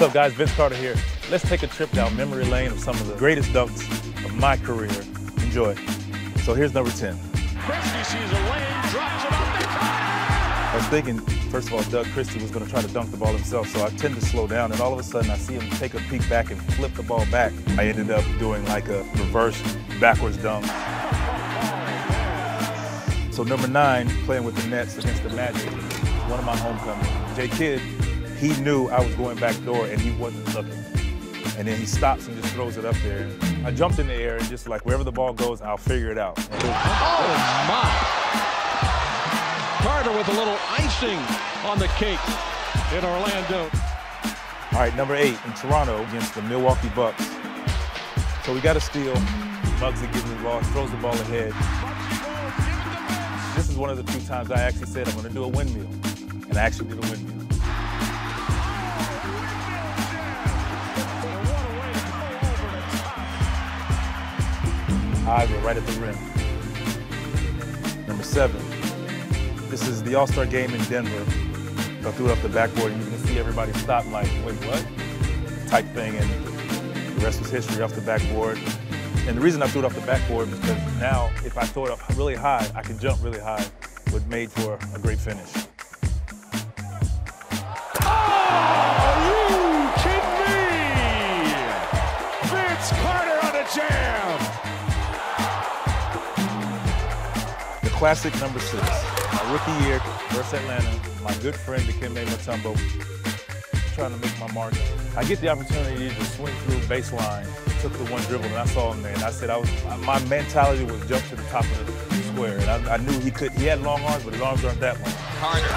What's up, guys? Vince Carter here. Let's take a trip down memory lane of some of the greatest dunks of my career. Enjoy. So here's number 10. Christie sees a lane, drops it off the corner. I was thinking, first of all, Doug Christie was going to try to dunk the ball himself, so I tend to slow down, and all of a sudden I see him take a peek back and flip the ball back. I ended up doing like a reverse backwards dunk. So number 9, playing with the Nets against the Magic, one of my homecomings. Jay Kidd, he knew I was going back door and he wasn't looking. And then he stops and just throws it up there. I jumped in the air and just like, wherever the ball goes, I'll figure it out. Oh my! Carter with a little icing on the cake in Orlando. All right, number 8 in Toronto against the Milwaukee Bucks. So we got a steal. Muggsy gives me the ball, throws the ball ahead. This is one of the few times I actually said I'm going to do a windmill. And I actually did a windmill. I go right at the rim. Number 7. This is the All-Star game in Denver. I threw it off the backboard and you can see everybody stop like, wait, what? Type thing, and the rest was history off the backboard. And the reason I threw it off the backboard is because now, if I throw it up really high, I can jump really high, which made for a great finish. Oh, you kidding me? Vince Carter on a jam. The classic number 6, my rookie year versus Atlanta, my good friend Dikembe Mutombo, trying to make my mark. I get the opportunity to swing through baseline, took the one dribble, and I saw him there, and I said my mentality was jump to the top of the square, and I knew he could. He had long arms, but his arms aren't that long. Carter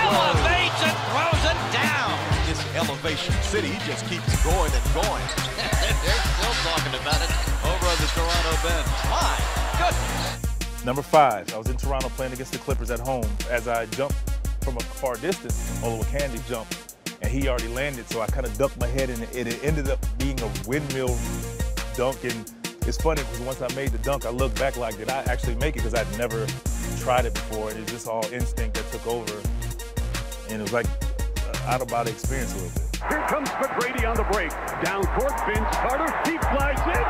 elevates and throws it down. This elevation city, he just keeps going and going. They're still talking about it over on the Toronto bench. My goodness. Number 5, I was in Toronto playing against the Clippers at home. As I jumped from a far distance, Olowokandi jumped, and he already landed, so I kind of ducked my head, and it ended up being a windmill dunk. And it's funny because once I made the dunk, I looked back like, did I actually make it? Because I'd never tried it before. It was just all instinct that took over, and it was like an out-of-body experience a little bit. Here comes McGrady on the break. Down court, Vince Carter, he flies in, and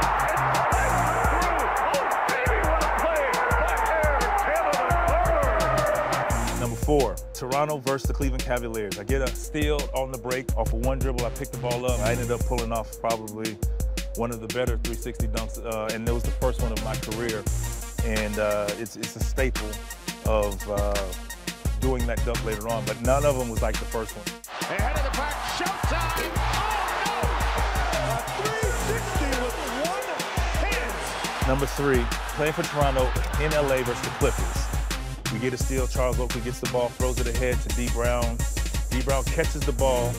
through. Oh, baby, what a play! Back air, Canada Carter. Number 4, Toronto versus the Cleveland Cavaliers. I get a steal on the break off of one dribble. I picked the ball up. I ended up pulling off probably one of the better 360 dunks, and it was the first one of my career. And it's a staple of doing that dunk later on, but none of them was like the first one. Ahead of the pack, showtime! Oh no! 360 with one hand. Number 3, playing for Toronto in LA versus the Clippers. We get a steal, Charles Oakley gets the ball, throws it ahead to D. Brown. D. Brown catches the ball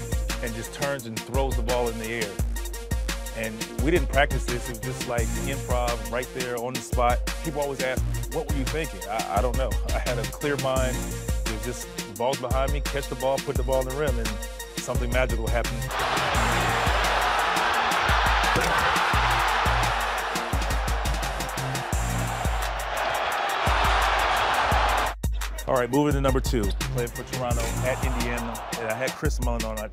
and just turns and throws the ball in the air. And we didn't practice this, it was just like improv right there on the spot. People always ask, what were you thinking? I don't know. I had a clear mind. It was just the ball's behind me, catch the ball, put the ball in the rim, and something magical happened. All right, moving to number 2. Playing for Toronto at Indiana, and I had Chris Mullin on. I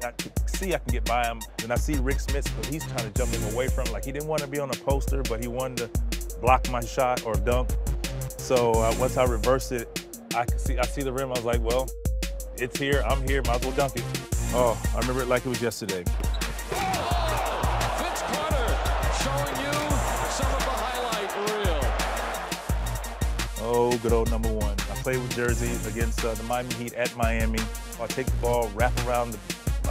see I can get by him, and I see Rick Smits, but he's trying to jump him away from him. Like, he didn't want to be on a poster, but he wanted to block my shot or dunk. So once I reversed it, I see the rim. I was like, well, it's here. I'm here. Might as well dunk it. Oh, I remember it like it was yesterday. Vince Carter showing you some of the highlight reel. Oh, good old number 1. I played with Jersey against the Miami Heat at Miami. I take the ball, wrap around the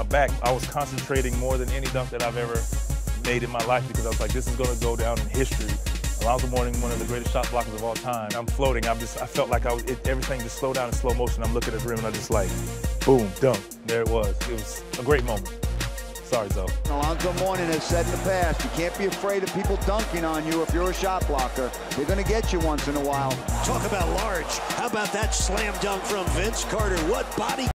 back. I was concentrating more than any dunk that I've ever made in my life because I was like, this is going to go down in history. Alonzo Mourning, one of the greatest shot blockers of all time. I'm floating. I felt like everything just slowed down in slow motion. I'm looking at the rim and I just like, boom, dunk. There it was. It was a great moment. Sorry, Zoe. Alonzo Mourning has said in the past, you can't be afraid of people dunking on you if you're a shot blocker. They're going to get you once in a while. Talk about large. How about that slam dunk from Vince Carter? What body